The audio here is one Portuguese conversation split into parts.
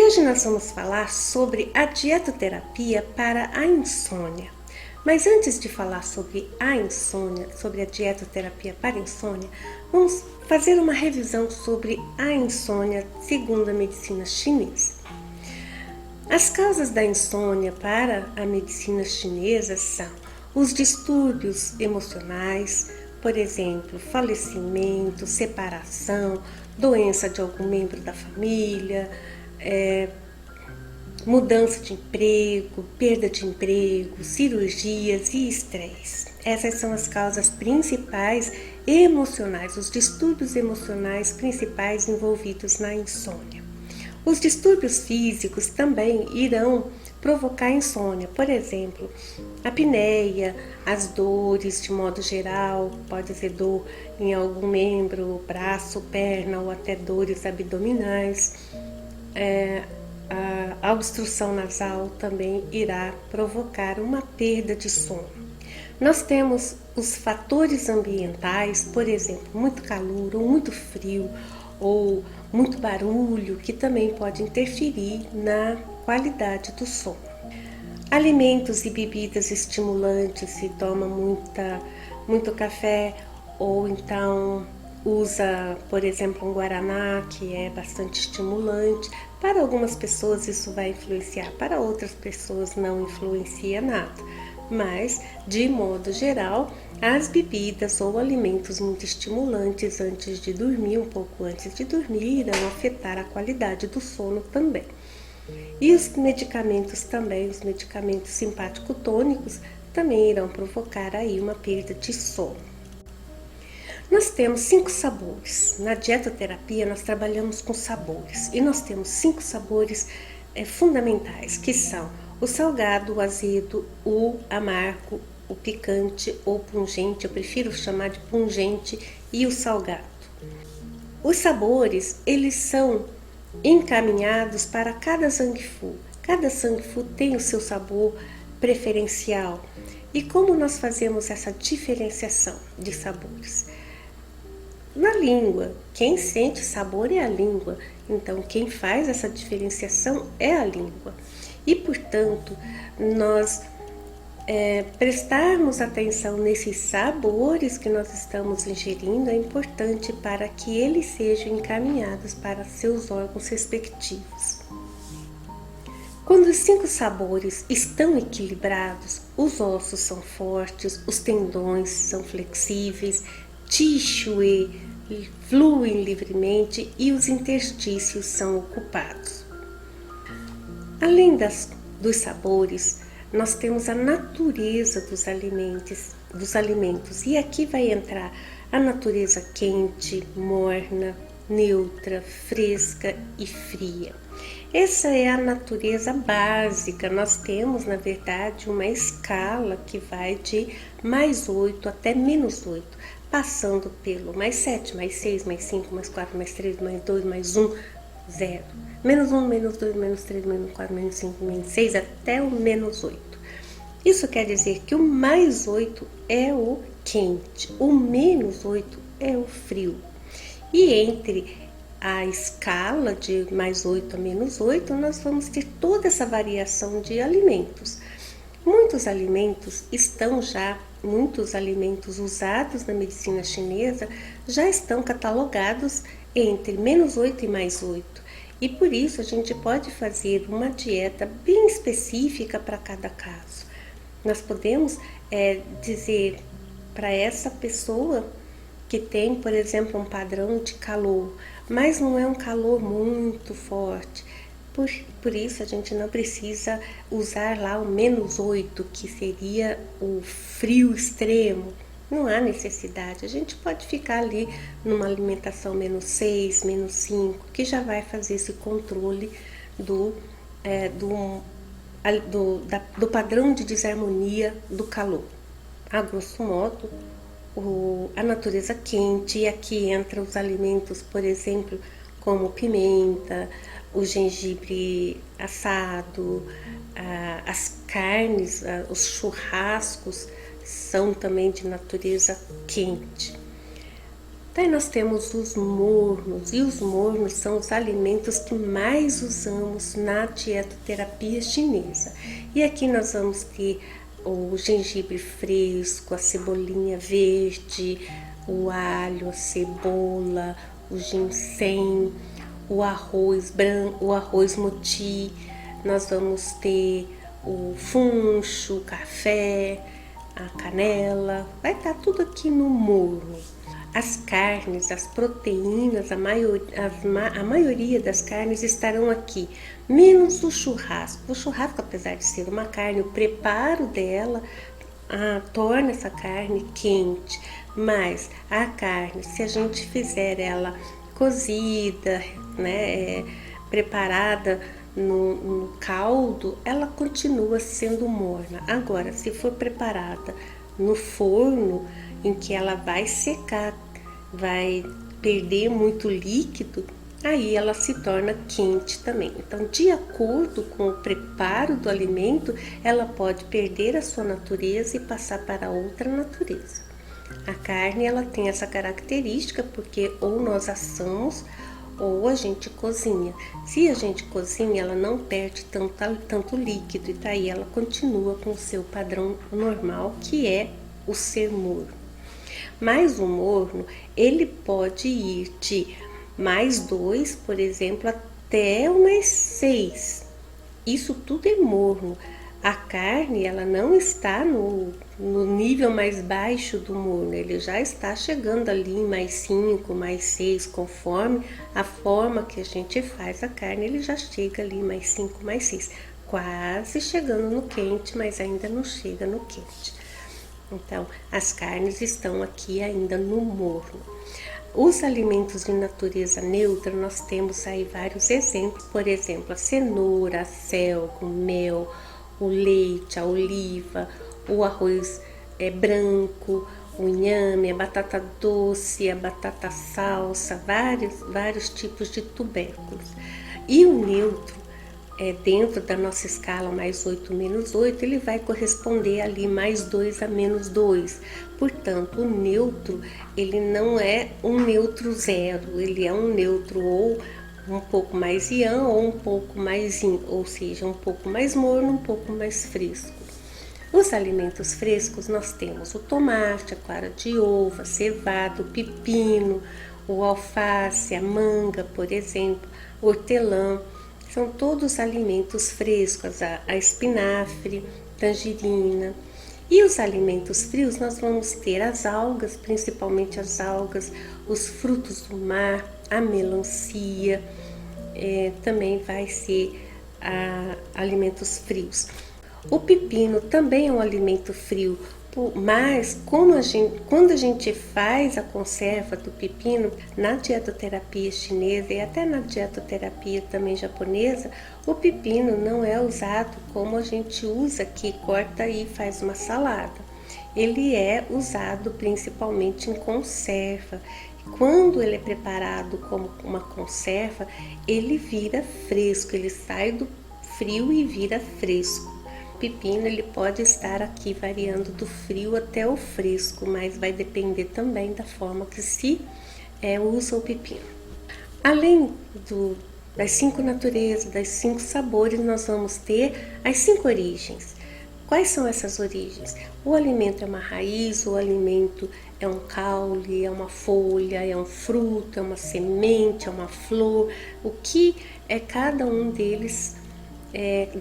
hoje nós vamos falar sobre a dietoterapia para a insônia. Mas antes de falar sobre a insônia, sobre a dietoterapia para a insônia, vamos fazer uma revisão sobre a insônia segundo a medicina chinesa. As causas da insônia para a medicina chinesa são os distúrbios emocionais, por exemplo, falecimento, separação, doença de algum membro da família, mudança de emprego, perda de emprego, cirurgias e estresse. Essas são as causas principais emocionais, os distúrbios emocionais principais envolvidos na insônia. Os distúrbios físicos também irão provocar insônia, por exemplo, a apneia, as dores de modo geral, pode ser dor em algum membro, braço, perna ou até dores abdominais. A obstrução nasal também irá provocar uma perda de sono. Nós temos os fatores ambientais, por exemplo, muito calor ou muito frio ou muito barulho, que também pode interferir na qualidade do sono. Alimentos e bebidas estimulantes, se toma muito café ou então usa, por exemplo, um guaraná, que é bastante estimulante. Para algumas pessoas isso vai influenciar, para outras pessoas não influencia nada. Mas, de modo geral, as bebidas ou alimentos muito estimulantes antes de dormir, um pouco antes de dormir, irão afetar a qualidade do sono também. E os medicamentos também, os medicamentos simpático-tônicos, também irão provocar aí uma perda de sono. Nós temos 5 sabores. Na dietoterapia nós trabalhamos com sabores e nós temos 5 sabores fundamentais, que são o salgado, o azedo, o amargo, o picante ou pungente. Eu prefiro chamar de pungente e o salgado. Os sabores, eles são encaminhados para cada zangfu. Cada zangfu tem o seu sabor preferencial. E como nós fazemos essa diferenciação de sabores? Na língua, quem sente sabor é a língua, então quem faz essa diferenciação é a língua. E, portanto, nós prestarmos atenção nesses sabores que nós estamos ingerindo é importante para que eles sejam encaminhados para seus órgãos respectivos. Quando os 5 sabores estão equilibrados, os ossos são fortes, os tendões são flexíveis, Qi fluem livremente e os interstícios são ocupados. Além dos sabores, nós temos a natureza dos alimentos e aqui vai entrar a natureza quente, morna, neutra, fresca e fria. Essa é a natureza básica. Nós temos, na verdade, uma escala que vai de +8 até -8, passando pelo +7, +6, +5, +4, +3, +2, +1, 0. -1, -2, -3, -4, -5, -6 até o -8. Isso quer dizer que o +8 é o quente, o -8 é o frio. E entre a escala de +8 a -8, nós vamos ter toda essa variação de alimentos. Muitos alimentos usados na medicina chinesa já estão catalogados entre -8 e +8. E por isso a gente pode fazer uma dieta bem específica para cada caso. Nós podemos dizer para essa pessoa que tem, por exemplo, um padrão de calor, mas não é um calor muito forte. Por isso a gente não precisa usar lá o -8, que seria o frio extremo. Não há necessidade, a gente pode ficar ali numa alimentação -6, -5, que já vai fazer esse controle do padrão de desarmonia do calor. A grosso modo, a natureza quente, e aqui entra os alimentos, por exemplo, como pimenta, o gengibre assado, as carnes, os churrascos são também de natureza quente. Daí nós temos os mornos, e os mornos são os alimentos que mais usamos na dietoterapia chinesa. E aqui nós vamos ter o gengibre fresco, a cebolinha verde, o alho, a cebola, o ginseng, o arroz branco, o arroz moti. Nós vamos ter o funcho, o café, a canela, vai estar tudo aqui no morno. As carnes, as proteínas, a maioria das carnes estarão aqui, menos o churrasco. O churrasco, apesar de ser uma carne, o preparo dela torna essa carne quente, mas a carne, se a gente fizer ela cozida, né, preparada no caldo, ela continua sendo morna. Agora, se for preparada no forno, em que ela vai secar, vai perder muito líquido, aí ela se torna quente também. Então, de acordo com o preparo do alimento, ela pode perder a sua natureza e passar para outra natureza. A carne, ela tem essa característica porque ou nós assamos ou a gente cozinha. Se a gente cozinha, ela não perde tanto líquido, e daí ela continua com o seu padrão normal, que é o ser morno. Mas o morno, ele pode ir de +2, por exemplo, até o +6. Isso tudo é morno. A carne, ela não está no nível mais baixo do morno, ele já está chegando ali em +5, +6, conforme a forma que a gente faz a carne, ele já chega ali +5, +6, quase chegando no quente, mas ainda não chega no quente. Então, as carnes estão aqui ainda no morno. Os alimentos de natureza neutra, nós temos aí vários exemplos. Por exemplo, a cenoura, a selga, o mel, o leite, a oliva, o arroz branco, o inhame, a batata doce, a batata salsa, vários tipos de tubérculos. E o neutro, dentro da nossa escala +8, -8, ele vai corresponder ali +2 a -2. Portanto, o neutro, ele não é um neutro zero, ele é um neutro ou um pouco mais ian ou um pouco mais yin, ou seja, um pouco mais morno, um pouco mais fresco. Os alimentos frescos, nós temos o tomate, a clara de ovo, a cevada, o pepino, o alface, a manga, por exemplo, o hortelã. São todos alimentos frescos, a espinafre, tangerina. E os alimentos frios, nós vamos ter as algas, principalmente as algas, os frutos do mar, a melancia, também vai ser alimentos frios. O pepino também é um alimento frio, mas quando a gente faz a conserva do pepino na dietoterapia chinesa e até na dietoterapia também japonesa, o pepino não é usado como a gente usa aqui, corta e faz uma salada. Ele é usado principalmente em conserva. Quando ele é preparado como uma conserva, ele vira fresco, ele sai do frio e vira fresco. O pepino, ele pode estar aqui variando do frio até o fresco, mas vai depender também da forma que se usa o pepino. Além das 5 naturezas, das 5 sabores, nós vamos ter as 5 origens. Quais são essas origens? O alimento é uma raiz, o alimento é um caule, é uma folha, é um fruto, é uma semente, é uma flor. O que é cada um deles,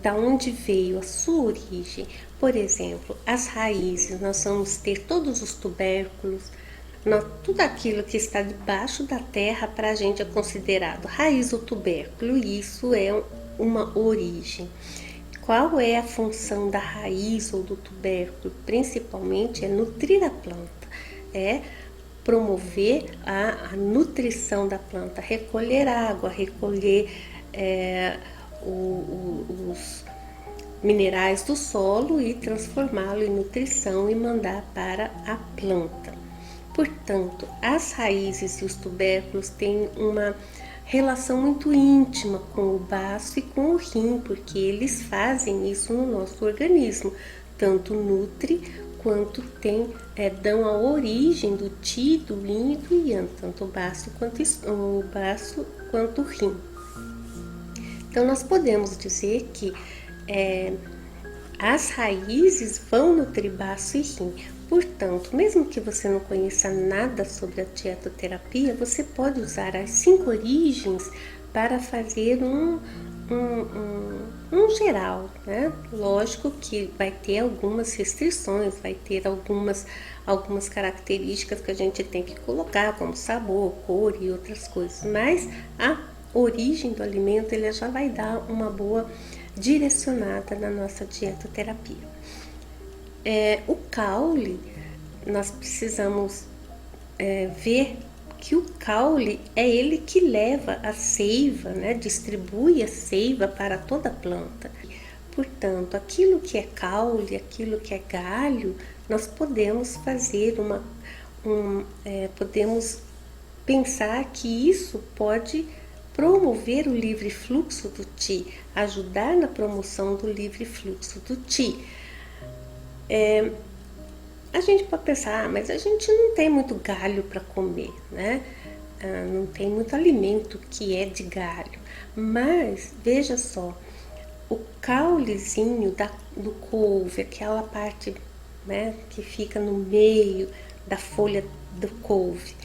da onde veio a sua origem? Por exemplo, as raízes, nós vamos ter todos os tubérculos, tudo aquilo que está debaixo da terra para a gente é considerado raiz ou tubérculo, e isso é uma origem. Qual é a função da raiz ou do tubérculo? Principalmente é nutrir a planta, é promover a nutrição da planta, recolher água, recolher os minerais do solo e transformá-lo em nutrição e mandar para a planta. Portanto, as raízes e os tubérculos têm uma relação muito íntima com o baço e com o rim, porque eles fazem isso no nosso organismo, tanto nutre quanto dão a origem do Qi, do Yin e do Yang, tanto o baço quanto o rim. Então nós podemos dizer que as raízes vão nutrir baço e rim. Portanto, mesmo que você não conheça nada sobre a dietoterapia, você pode usar as 5 origens para fazer um geral, né? Lógico que vai ter algumas restrições, vai ter algumas características que a gente tem que colocar, como sabor, cor e outras coisas, mas a origem do alimento ele já vai dar uma boa direcionada na nossa dietoterapia. O caule, nós precisamos ver que o caule é ele que leva a seiva, né? Distribui a seiva para toda a planta. Portanto, aquilo que é caule, aquilo que é galho, nós podemos fazer podemos pensar que isso pode promover o livre fluxo do Qi, ajudar na promoção do livre fluxo do Qi. A gente pode pensar, mas a gente não tem muito galho para comer, né? Não tem muito alimento que é de galho. Mas, veja só, o caulezinho do couve, aquela parte, né, que fica no meio da folha do couve,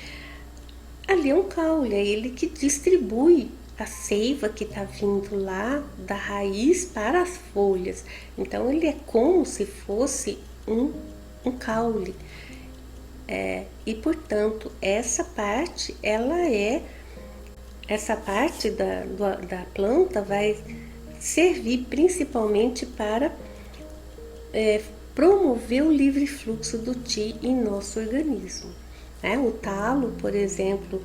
ali é um caule, é ele que distribui a seiva que está vindo lá da raiz para as folhas. Então ele é como se fosse um caule. E portanto essa parte da planta vai servir principalmente para promover o livre fluxo do Qi em nosso organismo. O talo, por exemplo,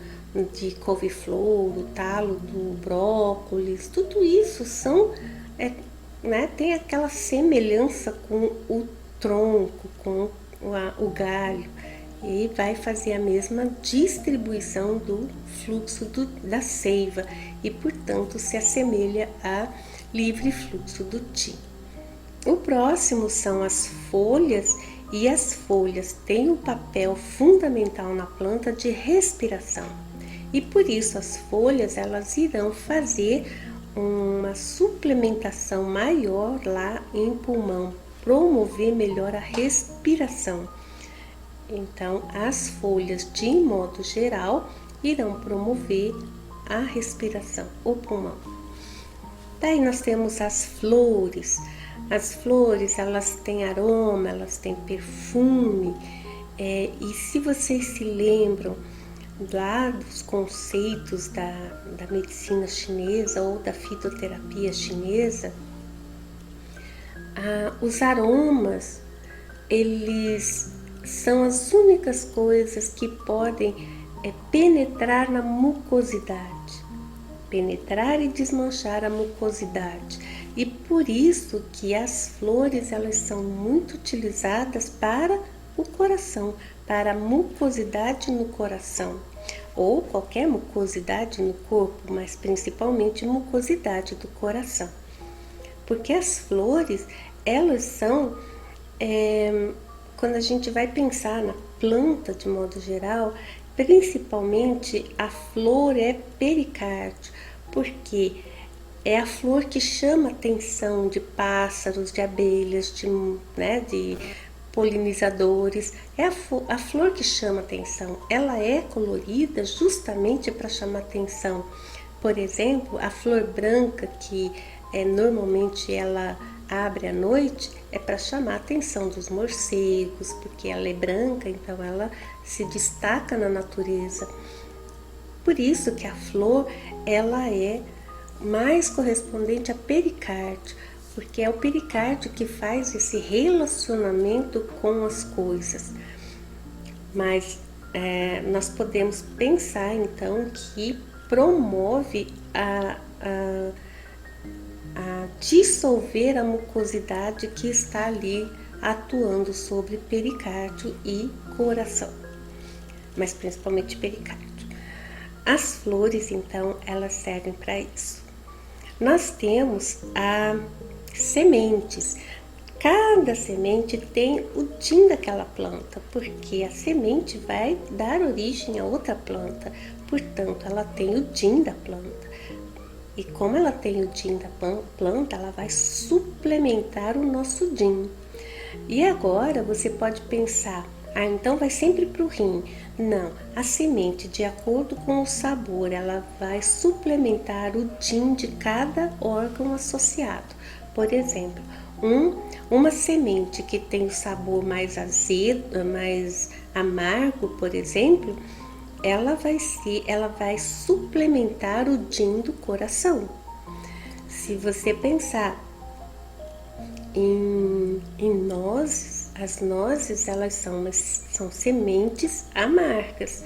de couve-flor, o talo do brócolis, tudo isso tem aquela semelhança com o tronco, com o galho, e vai fazer a mesma distribuição do fluxo da seiva e, portanto, se assemelha a livre fluxo do Qi. O próximo são as folhas, e as folhas têm um papel fundamental na planta de respiração. E por isso as folhas elas irão fazer uma suplementação maior lá em pulmão, promover melhor a respiração. Então, as folhas, de modo geral, irão promover a respiração, o pulmão. Daí nós temos as flores. As flores, elas têm aroma, elas têm perfume. E se vocês se lembram lá dos conceitos da medicina chinesa ou da fitoterapia chinesa, os aromas, eles são as únicas coisas que podem penetrar na mucosidade, penetrar e desmanchar a mucosidade. E por isso que as flores elas são muito utilizadas para o coração, para a mucosidade no coração, ou qualquer mucosidade no corpo, mas principalmente mucosidade do coração. Porque as flores, elas são, quando a gente vai pensar na planta de modo geral, principalmente a flor é pericárdio, porque é a flor que chama a atenção de pássaros, de abelhas, de polinizadores. É a flor que chama a atenção. Ela é colorida justamente para chamar atenção. Por exemplo, a flor branca, que normalmente ela abre à noite, é para chamar a atenção dos morcegos, porque ela é branca, então ela se destaca na natureza. Por isso que a flor ela é mais correspondente a pericárdio, porque é o pericárdio que faz esse relacionamento com as coisas. Mas nós podemos pensar então que promove a dissolver a mucosidade que está ali atuando sobre pericárdio e coração, mas principalmente pericárdio. As flores então elas servem para isso. Nós temos sementes. Cada semente tem o din daquela planta, porque a semente vai dar origem a outra planta, portanto, ela tem o din da planta. E como ela tem o din da planta, ela vai suplementar o nosso din. E agora você pode pensar, então vai sempre para o rim. Não, a semente, de acordo com o sabor, ela vai suplementar o din de cada órgão associado. Por exemplo, uma semente que tem o sabor mais azedo, mais amargo, por exemplo, ela vai suplementar o din do coração. Se você pensar em nozes, as nozes elas são sementes amargas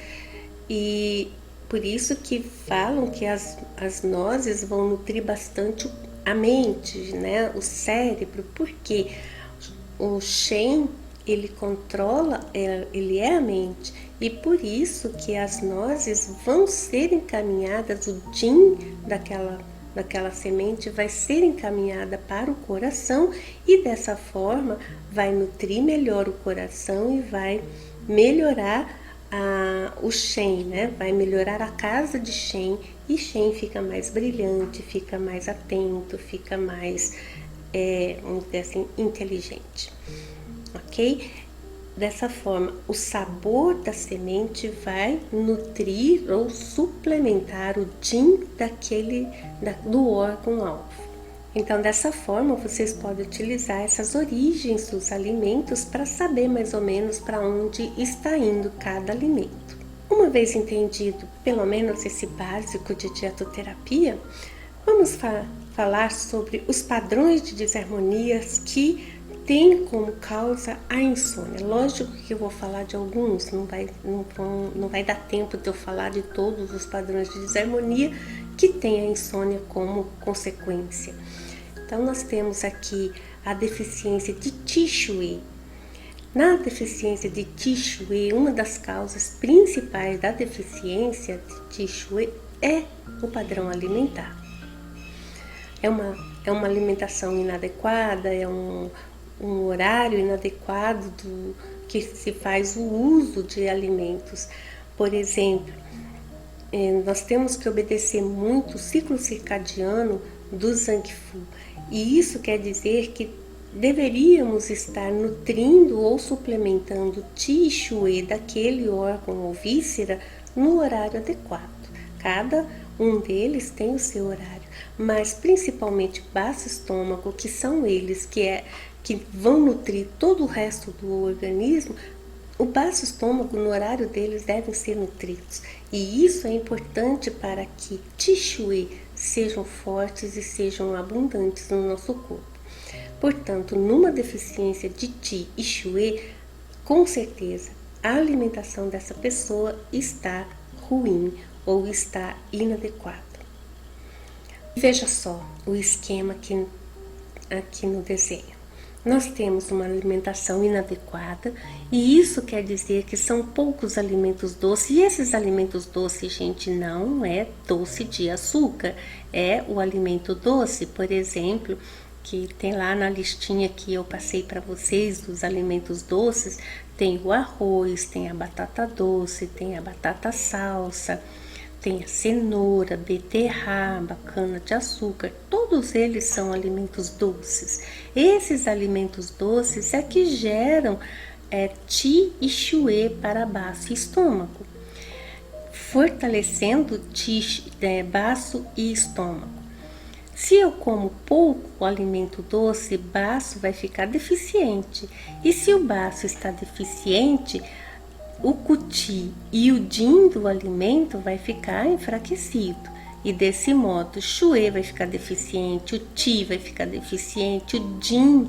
e por isso que falam que as nozes vão nutrir bastante a mente, né, o cérebro, porque o Shen, ele controla, ele é a mente, e por isso que as nozes vão ser encaminhadas, o din daquela semente vai ser encaminhada para o coração e dessa forma vai nutrir melhor o coração e vai melhorar o Shen, né? Vai melhorar a casa de Shen e Shen fica mais brilhante, fica mais atento, fica mais, vamos dizer assim, inteligente, ok? Dessa forma, o sabor da semente vai nutrir ou suplementar o din do órgão-alvo. Então, dessa forma, vocês podem utilizar essas origens dos alimentos para saber mais ou menos para onde está indo cada alimento. Uma vez entendido, pelo menos esse básico de dietoterapia, vamos falar sobre os padrões de desarmonias que tem como causa a insônia. Lógico que eu vou falar de alguns, não vai dar tempo de eu falar de todos os padrões de desarmonia que tem a insônia como consequência. Então, nós temos aqui a deficiência de Qi Shui. Na deficiência de Qi Shui, uma das causas principais da deficiência de Qi Shui é o padrão alimentar. É uma alimentação inadequada, é um horário inadequado que se faz o uso de alimentos. Por exemplo, nós temos que obedecer muito o ciclo circadiano do Zhang Fu, e isso quer dizer que deveríamos estar nutrindo ou suplementando Qi e Shui daquele órgão ou víscera no horário adequado. Cada um deles tem o seu horário, mas principalmente baço estômago, que são eles que vão nutrir todo o resto do organismo. O baço estômago, no horário deles, devem ser nutridos. E isso é importante para que Qi Shui sejam fortes e sejam abundantes no nosso corpo. Portanto, numa deficiência de Qi e Shui, com certeza, a alimentação dessa pessoa está ruim ou está inadequada. Veja só o esquema aqui no desenho. Nós temos uma alimentação inadequada e isso quer dizer que são poucos alimentos doces. E esses alimentos doces, gente, não é doce de açúcar, é o alimento doce, por exemplo, que tem lá na listinha que eu passei para vocês dos alimentos doces, tem o arroz, tem a batata doce, tem a batata salsa, tem a cenoura, beterraba, cana-de-açúcar, todos eles são alimentos doces. Esses alimentos doces é que geram Qi e Shui para baço e estômago, fortalecendo baço e estômago. Se eu como pouco alimento doce, baço vai ficar deficiente. E se o baço está deficiente, o Qi e o din do alimento vai ficar enfraquecido. E desse modo, o Shui vai ficar deficiente, o Qi vai ficar deficiente, o din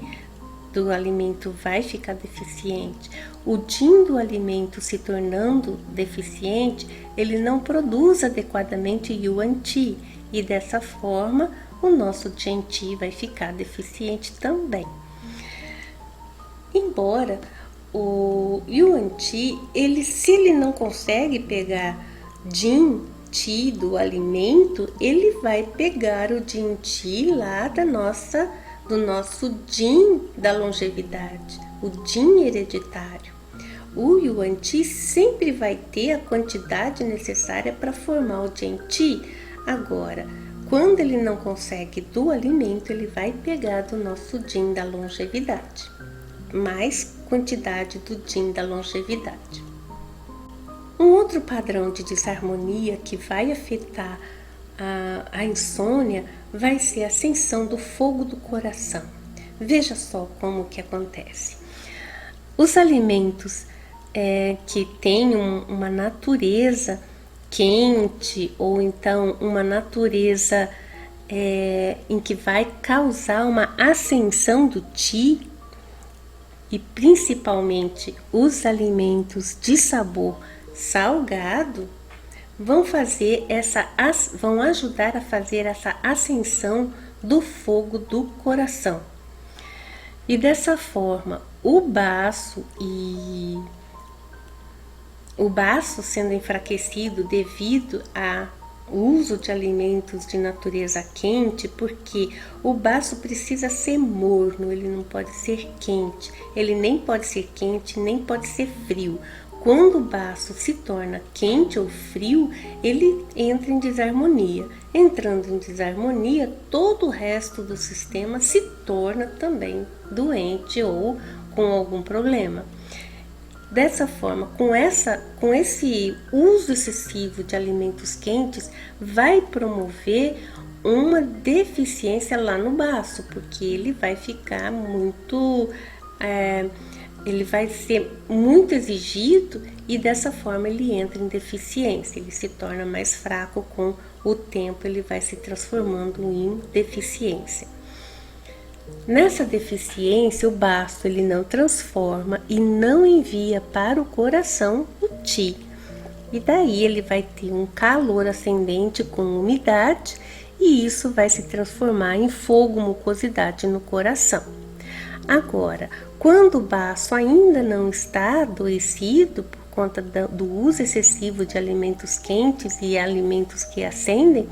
do alimento vai ficar deficiente. O din do alimento se tornando deficiente, ele não produz adequadamente Yuan Qi. E dessa forma, o nosso Jian Qi vai ficar deficiente também. Embora o Yuan Qi, se ele não consegue pegar Jin Qi do alimento, ele vai pegar o Jin Qi lá do nosso Jin da longevidade, o Jin hereditário. O Yuan Ti sempre vai ter a quantidade necessária para formar o Gen Ti. Agora, quando ele não consegue do alimento, ele vai pegar do nosso Jin da longevidade, mais quantidade do Jin da longevidade. Um outro padrão de desarmonia que vai afetar a insônia vai ser a ascensão do fogo do coração. Veja só como que acontece. Os alimentos que têm uma natureza quente ou então uma natureza em que vai causar uma ascensão do Qi, e principalmente os alimentos de sabor salgado, vão ajudar a fazer essa ascensão do fogo do coração. E dessa forma, o baço sendo enfraquecido devido ao uso de alimentos de natureza quente, porque o baço precisa ser morno, ele não pode ser quente, ele nem pode ser quente, nem pode ser frio. Quando o baço se torna quente ou frio, ele entra em desarmonia. Entrando em desarmonia, todo o resto do sistema se torna também doente ou com algum problema. Dessa forma, com esse uso excessivo de alimentos quentes, vai promover uma deficiência lá no baço, porque ele vai ficar ele vai ser muito exigido e dessa forma ele entra em deficiência, ele se torna mais fraco com o tempo, ele vai se transformando em deficiência. Nessa deficiência, o baço ele não transforma e não envia para o coração o Qi. E daí ele vai ter um calor ascendente com umidade e isso vai se transformar em fogo, mucosidade no coração. Agora, quando o baço ainda não está adoecido por conta do uso excessivo de alimentos quentes e alimentos que acendem,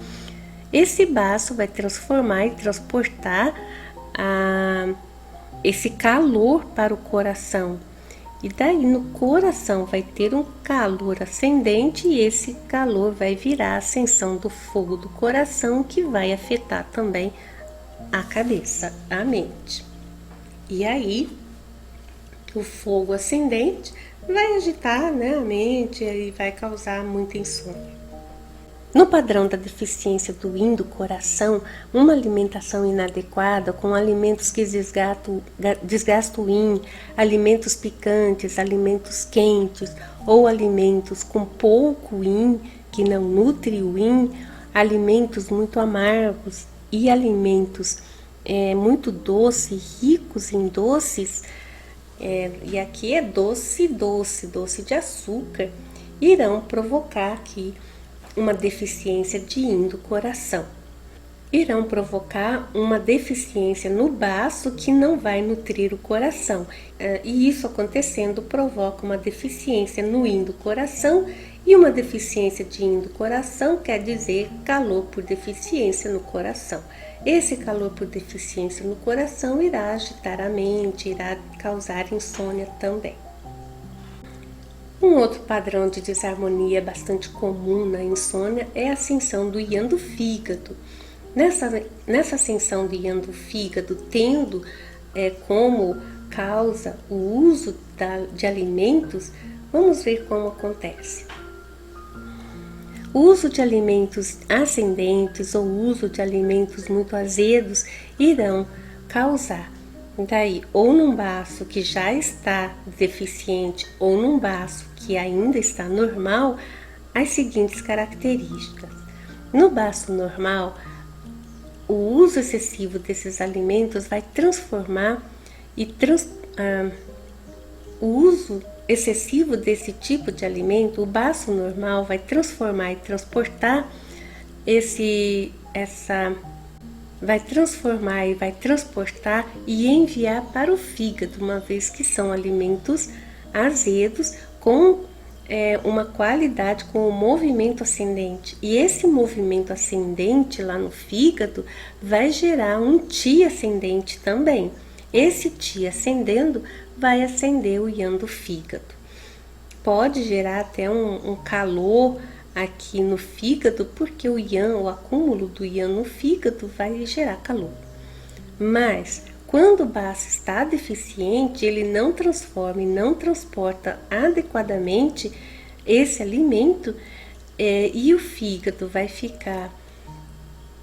esse baço vai transformar e transportar esse calor para o coração. E daí no coração vai ter um calor ascendente e esse calor vai virar a ascensão do fogo do coração, que vai afetar também a cabeça, a mente. E aí o fogo ascendente vai agitar, a mente e vai causar muita insônia. No padrão da deficiência do Yin do coração, uma alimentação inadequada com alimentos que desgastam o Yin, alimentos picantes, alimentos quentes ou alimentos com pouco Yin que não nutre o Yin, alimentos muito amargos e alimentos muito doces, ricos em doces, e aqui é doce de açúcar, irão provocar aqui uma deficiência de Yin do coração. Irão provocar uma deficiência no baço que não vai nutrir o coração. E isso acontecendo provoca uma deficiência no Yin do coração, e uma deficiência de Yin do coração quer dizer calor por deficiência no coração. Esse calor por deficiência no coração irá agitar a mente, irá causar insônia também. Um outro padrão de desarmonia bastante comum na insônia é a ascensão do Yang do fígado. Nessa ascensão do Yang do fígado, tendo como causa o uso de alimentos, vamos ver como acontece. O uso de alimentos ascendentes ou o uso de alimentos muito azedos irão causar, daí, ou num baço que já está deficiente ou num baço que ainda está normal, as seguintes características. No baço normal, o uso excessivo desses alimentos vai transformar o uso excessivo desse tipo de alimento, o baço normal vai transformar e transportar vai transportar e enviar para o fígado, uma vez que são alimentos azedos com uma qualidade com o movimento ascendente. E esse movimento ascendente lá no fígado vai gerar um Qi ascendente também. Esse Qi ascendendo vai acender o Yang do fígado. Pode gerar até um calor aqui no fígado, porque o Yang, o acúmulo do Yang no fígado vai gerar calor. Mas quando o baço está deficiente, ele não transforma e não transporta adequadamente esse alimento, e o fígado vai ficar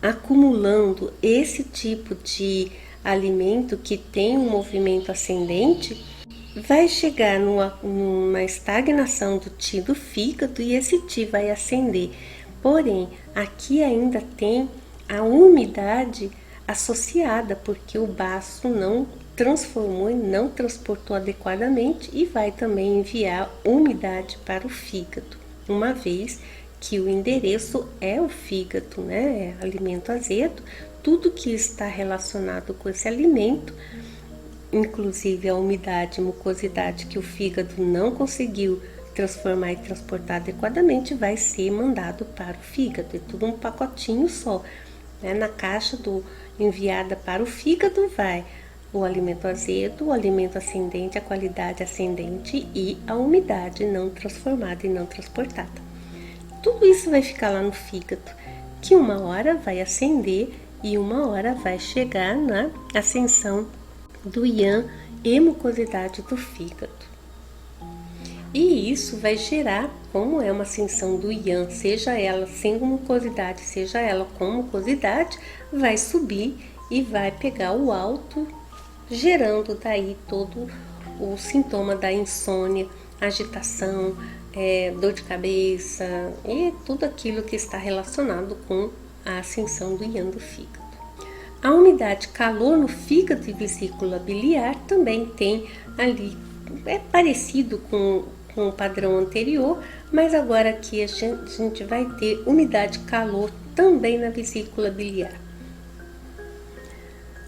acumulando esse tipo de alimento que tem um movimento ascendente, vai chegar numa estagnação do Qi do fígado e esse Qi vai ascender. Porém, aqui ainda tem a umidade associada, porque o baço não transformou e não transportou adequadamente e vai também enviar umidade para o fígado, uma vez que o endereço é o fígado, né? É alimento azedo, tudo que está relacionado com esse alimento, inclusive a umidade e mucosidade que o fígado não conseguiu transformar e transportar adequadamente, vai ser mandado para o fígado. É tudo um pacotinho só, né? Na caixa enviada para o fígado vai o alimento azedo, o alimento ascendente, a qualidade ascendente e a umidade não transformada e não transportada. Tudo isso vai ficar lá no fígado, que uma hora vai ascender e uma hora vai chegar na ascensão do Yang e mucosidade do fígado. E isso vai gerar, como é uma ascensão do Yang, seja ela sem mucosidade, seja ela com mucosidade, vai subir e vai pegar o alto, gerando daí todo o sintoma da insônia, agitação, dor de cabeça e tudo aquilo que está relacionado com a ascensão do Yang do fígado. A umidade calor no fígado e vesícula biliar também tem ali, é parecido com o padrão anterior, mas agora aqui a gente vai ter umidade calor também na vesícula biliar.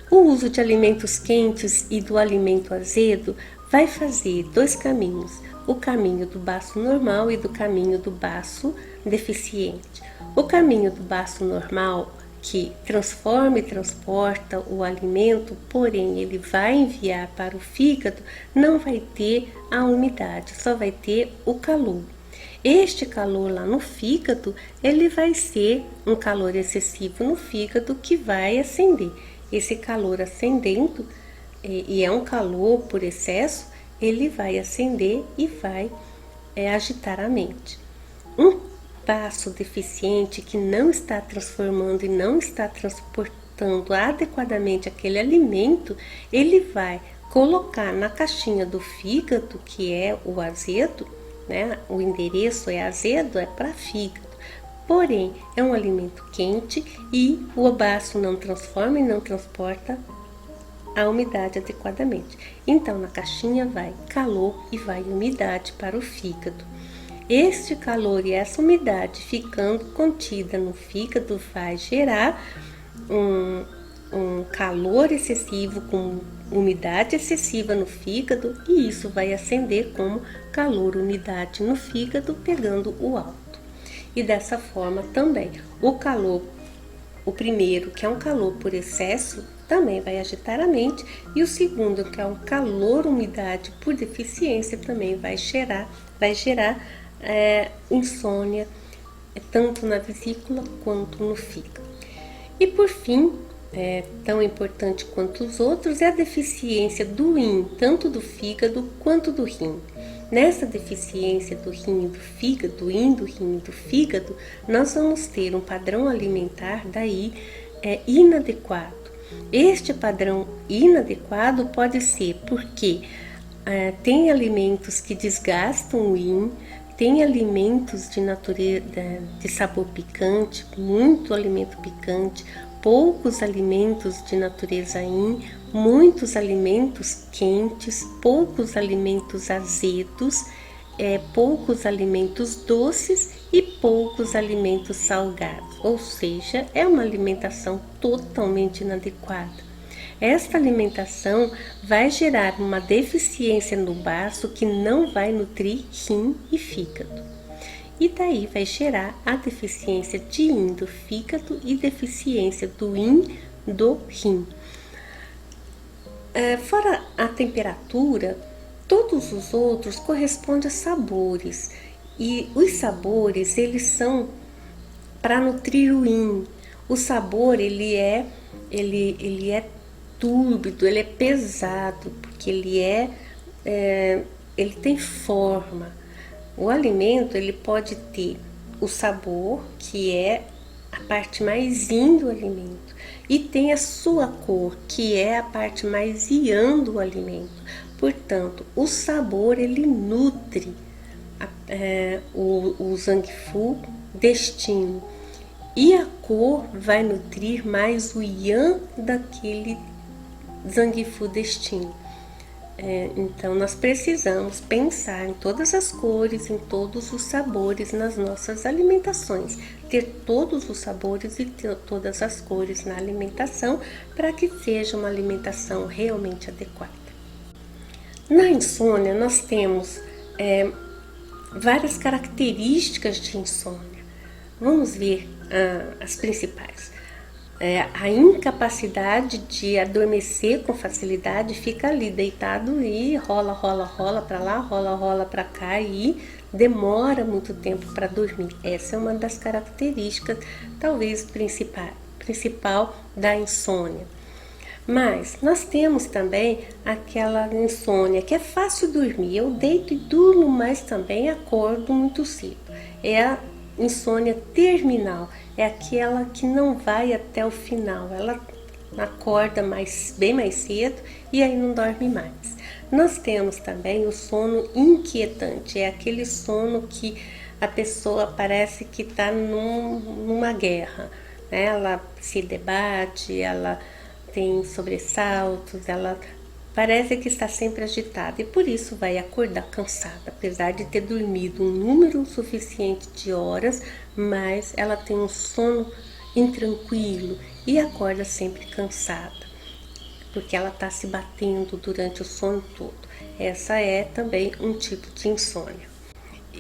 O uso de alimentos quentes e do alimento azedo vai fazer dois caminhos, o caminho do baço normal e do caminho do baço deficiente. O caminho do baço normal, que transforma e transporta o alimento, porém ele vai enviar para o fígado, não vai ter a umidade, só vai ter o calor. Este calor lá no fígado, ele vai ser um calor excessivo no fígado que vai acender. Esse calor acendendo, e é um calor por excesso, ele vai acender e vai agitar a mente. Um baço deficiente que não está transformando e não está transportando adequadamente aquele alimento, ele vai colocar na caixinha do fígado, que é o azedo, né? O endereço é azedo, é para fígado. Porém, é um alimento quente e o baço não transforma e não transporta a umidade adequadamente. Então, na caixinha vai calor e vai umidade para o fígado. Este calor e essa umidade ficando contida no fígado vai gerar um calor excessivo com umidade excessiva no fígado, e isso vai acender como calor, umidade no fígado, pegando o alto. E dessa forma também, o calor, o primeiro, que é um calor por excesso, também vai agitar a mente, e o segundo, que é um calor, umidade por deficiência, também vai gerar insônia, tanto na vesícula quanto no fígado. E por fim, tão importante quanto os outros, é a deficiência do yin, tanto do fígado quanto do rim. Nessa deficiência do rim e do fígado, do yin, do rim e do fígado, nós vamos ter um padrão alimentar daí inadequado. Este padrão inadequado pode ser porque tem alimentos que desgastam o yin, tem alimentos de natureza de sabor picante, muito alimento picante, poucos alimentos de natureza yin, muitos alimentos quentes, poucos alimentos azedos, poucos alimentos doces e poucos alimentos salgados. Ou seja, é uma alimentação totalmente inadequada. esta alimentação vai gerar uma deficiência no baço que não vai nutrir rim e fígado. E daí vai gerar a deficiência de yin do fígado e deficiência do yin do rim. Fora a temperatura, todos os outros correspondem a sabores. E os sabores, eles são para nutrir o yin. O sabor, ele é túrbido, ele é pesado, porque ele tem forma. O alimento, ele pode ter o sabor, que é a parte mais yin do alimento, e tem a sua cor, que é a parte mais yang do alimento. Portanto, o sabor, ele nutre o Zangfu destino, e a cor vai nutrir mais o yang daquele Zangfu destino. Então nós precisamos pensar em todas as cores, em todos os sabores nas nossas alimentações, ter todos os sabores e ter todas as cores na alimentação para que seja uma alimentação realmente adequada. Na insônia nós temos várias características de insônia. Vamos ver as principais. A incapacidade de adormecer com facilidade, fica ali deitado e rola para lá, rola para cá e demora muito tempo para dormir. Essa é uma das características, talvez principal da insônia. Mas nós temos também aquela insônia que é fácil dormir. Eu deito e durmo, mas também acordo muito cedo. É a insônia terminal, é aquela que não vai até o final, ela acorda bem mais cedo e aí não dorme mais. Nós temos também o sono inquietante, é aquele sono que a pessoa parece que está numa guerra, né? Ela se debate, ela tem sobressaltos, ela parece que está sempre agitada e por isso vai acordar cansada, apesar de ter dormido um número suficiente de horas, mas ela tem um sono intranquilo e acorda sempre cansada, porque ela está se batendo durante o sono todo. Essa é também um tipo de insônia.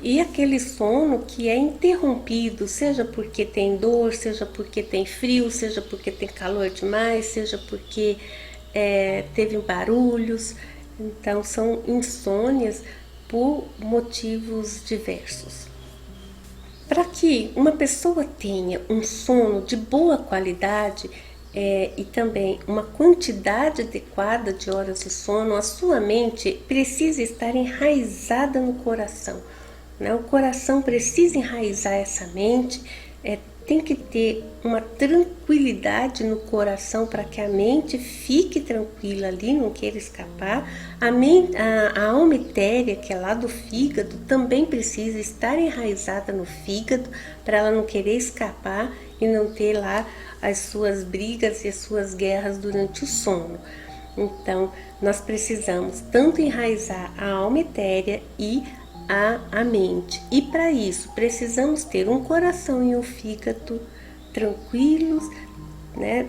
E aquele sono que é interrompido, seja porque tem dor, seja porque tem frio, seja porque tem calor demais, seja porque teve barulhos. Então são insônias por motivos diversos. Para que uma pessoa tenha um sono de boa qualidade e também uma quantidade adequada de horas de sono, a sua mente precisa estar enraizada no coração, né? O coração precisa enraizar essa mente, tem que ter uma tranquilidade no coração para que a mente fique tranquila ali, não queira escapar. A alma etérea, que é lá do fígado, também precisa estar enraizada no fígado para ela não querer escapar e não ter lá as suas brigas e as suas guerras durante o sono. Então, nós precisamos tanto enraizar a alma etérea e a mente. E para isso, precisamos ter um coração e um fígado tranquilos, né?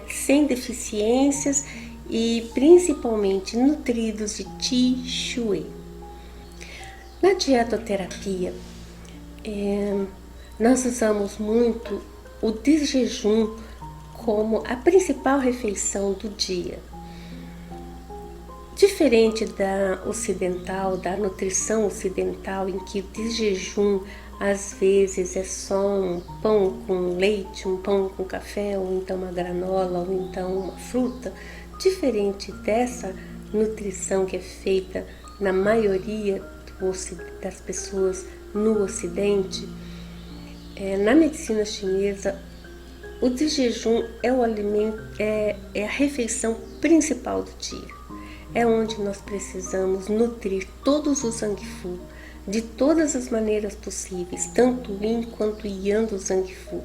Sem deficiências e principalmente nutridos de Qi Shui. Na dietoterapia, nós usamos muito o desjejum como a principal refeição do dia. Diferente da ocidental, da nutrição ocidental, em que o desjejum às vezes é só um pão com leite, um pão com café, ou então uma granola, ou então uma fruta, diferente dessa nutrição que é feita na maioria das pessoas no Ocidente, na medicina chinesa, o desjejum é o alimento, é a refeição principal do dia. É onde nós precisamos nutrir todos os Zangfu de todas as maneiras possíveis, tanto o Yin quanto o Yang do Zangfu.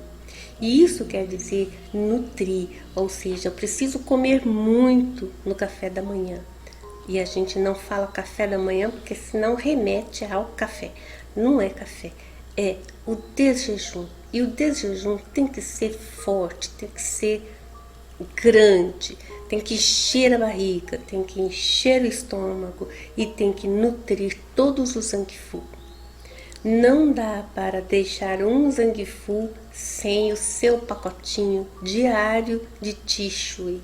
E isso quer dizer nutrir, ou seja, eu preciso comer muito no café da manhã. E a gente não fala café da manhã porque senão remete ao café. Não é café, é o desjejum. E o desjejum tem que ser forte, tem que ser grande, tem que encher a barriga, tem que encher o estômago e tem que nutrir todos os zangifu. Não dá para deixar um zangifu sem o seu pacotinho diário de Tichui.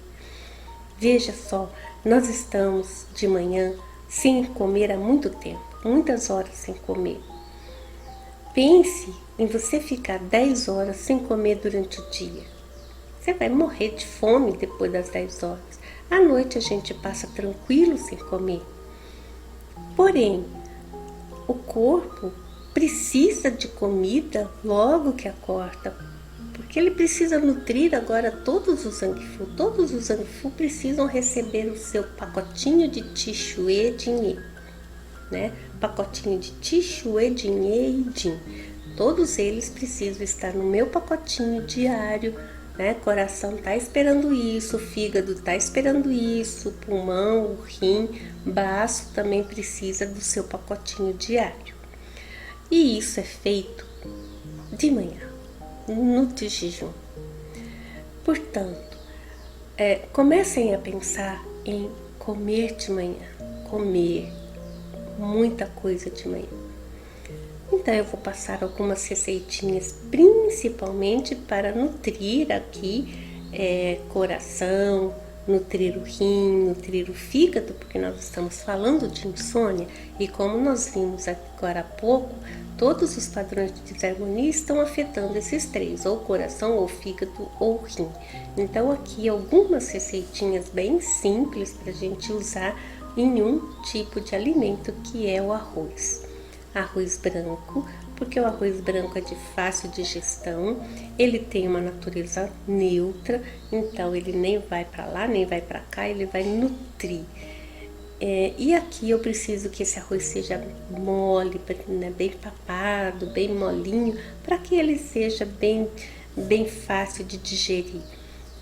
Veja só, nós estamos de manhã sem comer há muito tempo, muitas horas sem comer. Pense em você ficar 10 horas sem comer durante o dia. Você vai morrer de fome depois das 10 horas. À noite a gente passa tranquilo sem comer. Porém, o corpo precisa de comida logo que acorda, porque ele precisa nutrir agora todos os zangifu. Todos os zangifu precisam receber o seu pacotinho de Tichui, Jinhe, né? Pacotinho de Tichui, Jinhe e Jin. Todos eles precisam estar no meu pacotinho diário, né? Coração tá esperando isso, fígado tá esperando isso, pulmão, o rim, baço também precisa do seu pacotinho diário. E isso é feito de manhã, no jejum. Portanto, comecem a pensar em comer de manhã, comer muita coisa de manhã. Então eu vou passar algumas receitinhas, principalmente para nutrir aqui coração, nutrir o rim, nutrir o fígado, porque nós estamos falando de insônia e como nós vimos agora há pouco, todos os padrões de desarmonia estão afetando esses três, ou coração, ou fígado, ou rim. Então aqui algumas receitinhas bem simples para a gente usar em um tipo de alimento que é o arroz. Arroz branco, porque o arroz branco é de fácil digestão, ele tem uma natureza neutra, então ele nem vai para lá, nem vai para cá, ele vai nutrir. E aqui eu preciso que esse arroz seja mole, né, bem papado, bem molinho, para que ele seja bem fácil de digerir.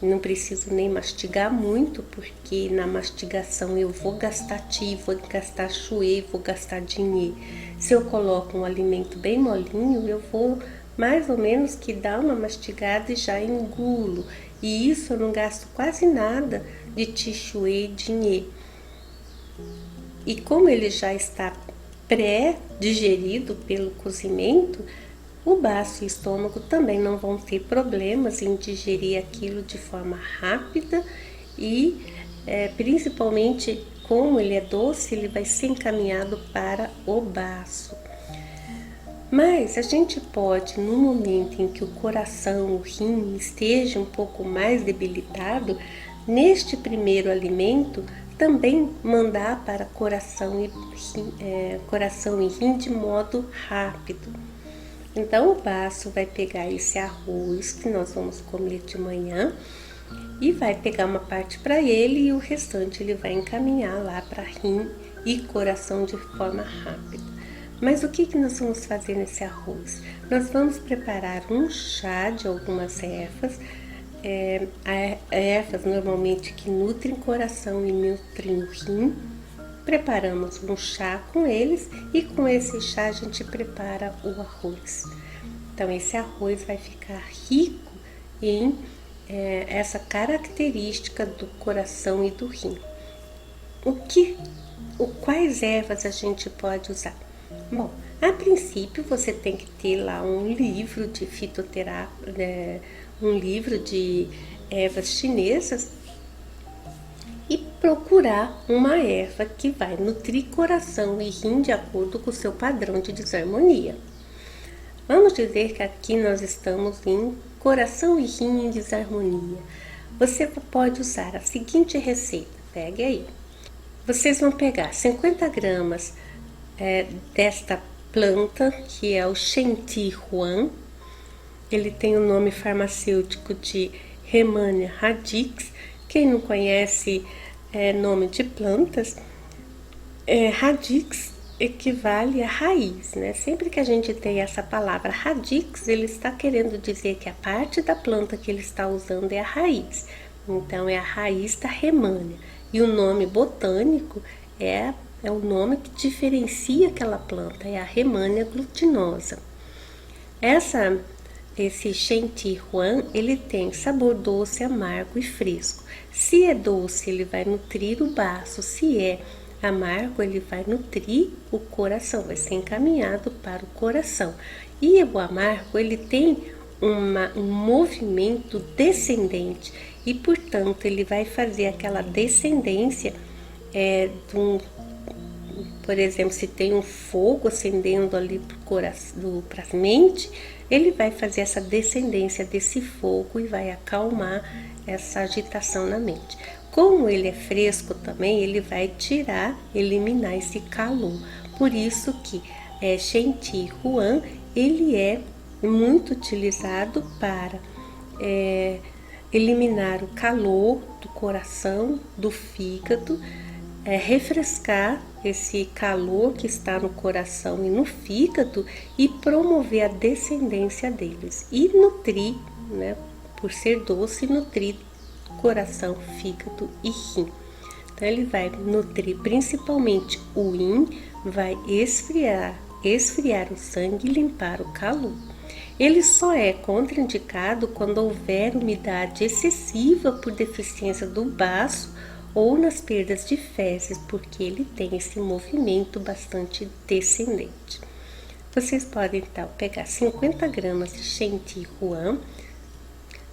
Não preciso nem mastigar muito, porque na mastigação eu vou gastar Ti, vou gastar Shui, vou gastar Jinhe. Se eu coloco um alimento bem molinho, eu vou mais ou menos que dar uma mastigada e já engulo. E isso eu não gasto quase nada de Ti, Shui, Jinhe. E como ele já está pré-digerido pelo cozimento, o baço e o estômago também não vão ter problemas em digerir aquilo de forma rápida e principalmente como ele é doce, ele vai ser encaminhado para o baço. Mas a gente pode, no momento em que o coração, o rim esteja um pouco mais debilitado, neste primeiro alimento, também mandar para coração e rim de modo rápido. Então o baço vai pegar esse arroz que nós vamos comer de manhã e vai pegar uma parte para ele e o restante ele vai encaminhar lá para rim e coração de forma rápida. Mas o que nós vamos fazer nesse arroz? Nós vamos preparar um chá de algumas ervas, ervas normalmente que nutrem coração e nutrem o rim. Preparamos um chá com eles e com esse chá a gente prepara o arroz. Então esse arroz vai ficar rico em essa característica do coração e do rim. Quais ervas a gente pode usar? Bom, a princípio você tem que ter lá um livro de fitoterapia, um livro de ervas chinesas e procurar uma erva que vai nutrir coração e rim de acordo com o seu padrão de desarmonia. Vamos dizer que aqui nós estamos em coração e rim em desarmonia. Você pode usar a seguinte receita, pegue aí. Vocês vão pegar 50 gramas desta planta, que é o Shen-Ti Huan. Ele tem o nome farmacêutico de Rehmannia radix. Quem não conhece nome de plantas, radix equivale a raiz, né? Sempre que a gente tem essa palavra radix, ele está querendo dizer que a parte da planta que ele está usando é a raiz. Então, é a raiz da Rehmannia. E o nome botânico é o nome que diferencia aquela planta, é a Rehmannia glutinosa. Essa esse Shen Ti Huan, ele tem sabor doce, amargo e fresco. Se é doce, ele vai nutrir o baço. Se é amargo, ele vai nutrir o coração, vai ser encaminhado para o coração. E o amargo, ele tem um movimento descendente e, portanto, ele vai fazer aquela descendência por exemplo, se tem um fogo acendendo ali para a mente, ele vai fazer essa descendência desse fogo e vai acalmar essa agitação na mente. Como ele é fresco também, ele vai eliminar esse calor. Por isso que Shen Ti Huan, ele é muito utilizado para eliminar o calor do coração, do fígado, refrescar esse calor que está no coração e no fígado e promover a descendência deles e nutrir, né, por ser doce, nutrir coração, fígado e rim. Então ele vai nutrir principalmente o yin, vai esfriar o sangue e limpar o calor. Ele só é contraindicado quando houver umidade excessiva por deficiência do baço ou nas perdas de fezes, porque ele tem esse movimento bastante descendente. Vocês podem então pegar 50 gramas de Shen Ti Huan,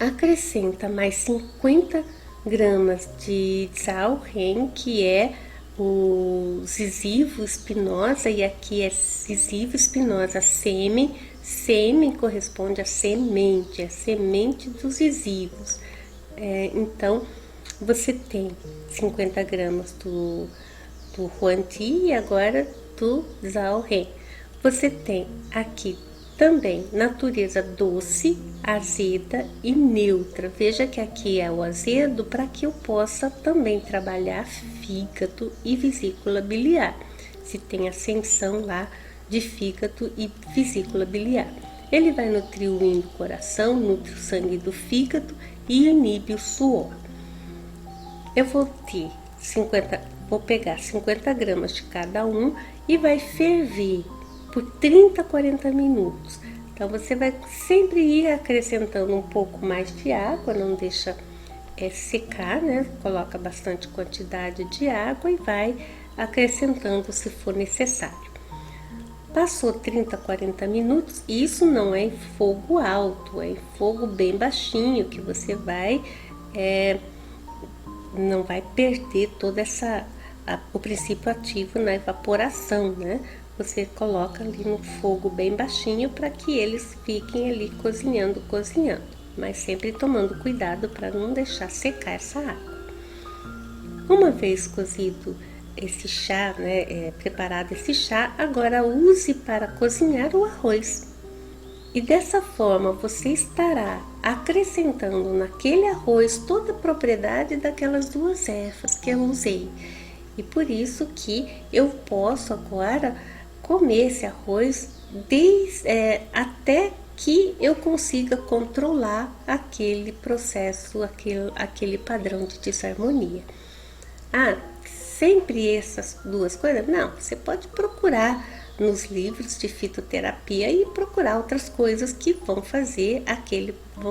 acrescenta mais 50 gramas de Zhao Ren, que é o Zizivo espinosa, e aqui é Zizivo espinosa sêmen. Sêmen corresponde a semente, a semente dos zizivos. Então, você tem 50 gramas do Huan Ti e agora do Zhao Ren. Você tem aqui também natureza doce, azeda e neutra. Veja que aqui é o azedo para que eu possa também trabalhar fígado e vesícula biliar. Se tem ascensão lá de fígado e vesícula biliar. Ele vai nutrir o yin do coração, nutre o sangue do fígado e inibe o suor. Eu vou pegar 50 gramas de cada um e vai ferver por 30 a 40 minutos. Então, você vai sempre ir acrescentando um pouco mais de água, não deixa secar, né? Coloca bastante quantidade de água e vai acrescentando se for necessário. Passou 30 a 40 minutos, isso não é em fogo alto, é em fogo bem baixinho, que você vai... não vai perder toda o princípio ativo na evaporação, né? Você coloca ali no fogo bem baixinho para que eles fiquem ali cozinhando, mas sempre tomando cuidado para não deixar secar essa água. Uma vez cozido esse chá, né, preparado esse chá, agora use para cozinhar o arroz. E dessa forma você estará acrescentando naquele arroz toda a propriedade daquelas duas ervas que eu usei. E por isso que eu posso agora comer esse arroz até que eu consiga controlar aquele processo, aquele padrão de desarmonia. Sempre essas duas coisas? Não, você pode procurar nos livros de fitoterapia e procurar outras coisas que vão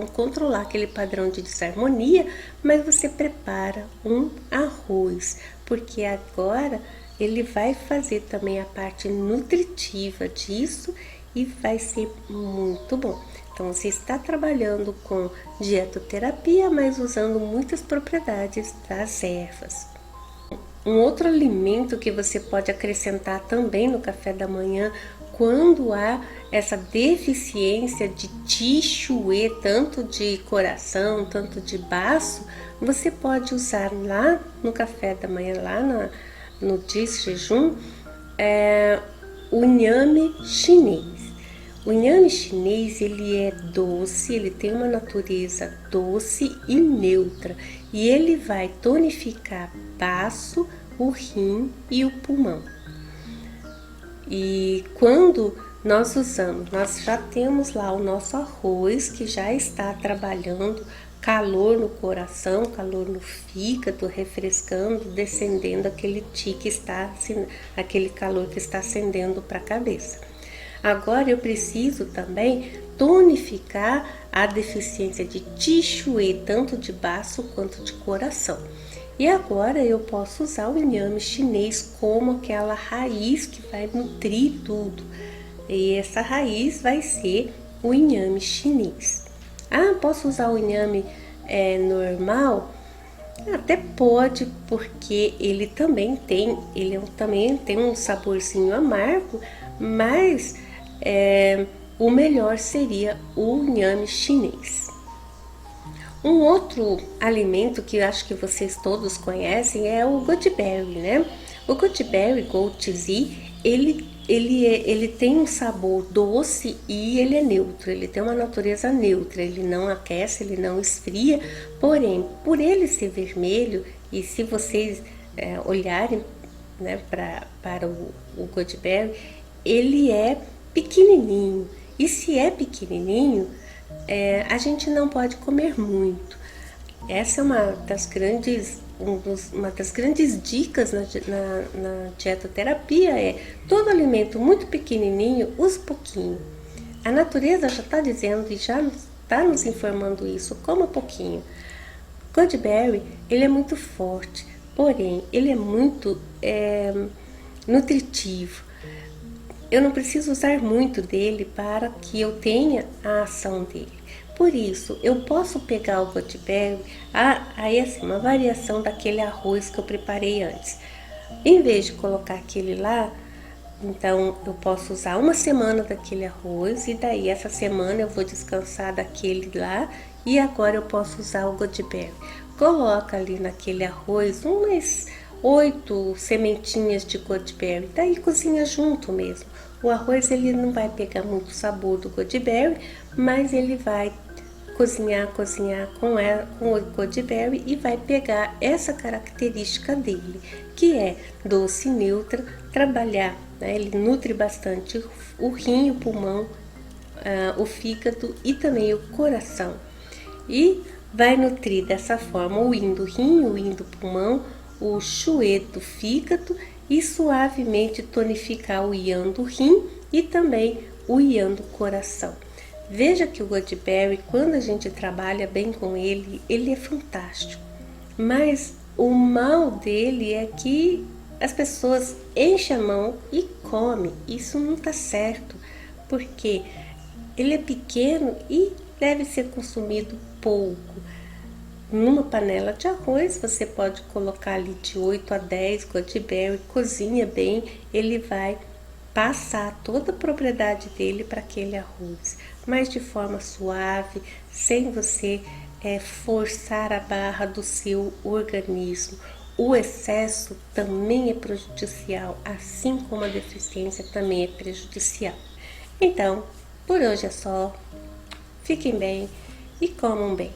controlar aquele padrão de desarmonia, mas você prepara um arroz, porque agora ele vai fazer também a parte nutritiva disso e vai ser muito bom. Então, você está trabalhando com dietoterapia, mas usando muitas propriedades das ervas. Um outro alimento que você pode acrescentar também no café da manhã, quando há essa deficiência de Qi Shui, tanto de coração, tanto de baço, você pode usar lá no café da manhã, lá no jejum, o inhame chinês. O inhame chinês, ele é doce, ele tem uma natureza doce e neutra, e ele vai tonificar baço, o rim e o pulmão. E quando nós usamos, nós já temos lá o nosso arroz que já está trabalhando calor no coração, calor no fígado, refrescando, descendendo aquele calor que está ascendendo para a cabeça. Agora eu preciso também tonificar a deficiência de Qi tanto de baço quanto de coração. E agora eu posso usar o inhame chinês como aquela raiz que vai nutrir tudo. E essa raiz vai ser o inhame chinês. Ah, posso usar o inhame normal? Até pode, porque ele também tem um saborzinho amargo, mas o melhor seria o inhame chinês. Um outro alimento que eu acho que vocês todos conhecem é o goji-berry, né? O goji-berry, goji tea, ele tem um sabor doce e ele é neutro, ele tem uma natureza neutra, ele não aquece, ele não esfria, porém, por ele ser vermelho, e se vocês olharem, né, para o goji-berry, ele é pequenininho, e se é pequenininho, a gente não pode comer muito. Essa é uma das grandes dicas na dietoterapia, todo alimento muito pequenininho, use pouquinho. A natureza já está dizendo e já está nos informando isso, coma pouquinho. Goji-berry, ele é muito forte, porém, ele é muito nutritivo. Eu não preciso usar muito dele para que eu tenha a ação dele. Por isso, eu posso pegar o goji-berry, aí assim, uma variação daquele arroz que eu preparei antes. Em vez de colocar aquele lá, então eu posso usar uma semana daquele arroz, e daí essa semana eu vou descansar daquele lá, e agora eu posso usar o goji-berry. Coloca ali naquele arroz umas 8 sementinhas de goji-berry, daí cozinha junto mesmo. O arroz ele não vai pegar muito sabor do goji-berry, mas ele vai cozinhar com o goji-berry e vai pegar essa característica dele, que é doce, neutra, trabalhar, né? Ele nutre bastante o rim, o pulmão, o fígado e também o coração. E vai nutrir dessa forma o yin do rim, o yin do pulmão, o shui do fígado e suavemente tonificar o yang do rim e também o yang do coração. Veja que o goji-berry, quando a gente trabalha bem com ele, ele é fantástico. Mas o mal dele é que as pessoas enchem a mão e comem. Isso não está certo, porque ele é pequeno e deve ser consumido pouco. Numa panela de arroz, você pode colocar ali de 8 a 10 goji-berry, cozinha bem, ele vai passar toda a propriedade dele para aquele arroz, mas de forma suave, sem você forçar a barra do seu organismo. O excesso também é prejudicial, assim como a deficiência também é prejudicial. Então, por hoje é só. Fiquem bem e comam bem.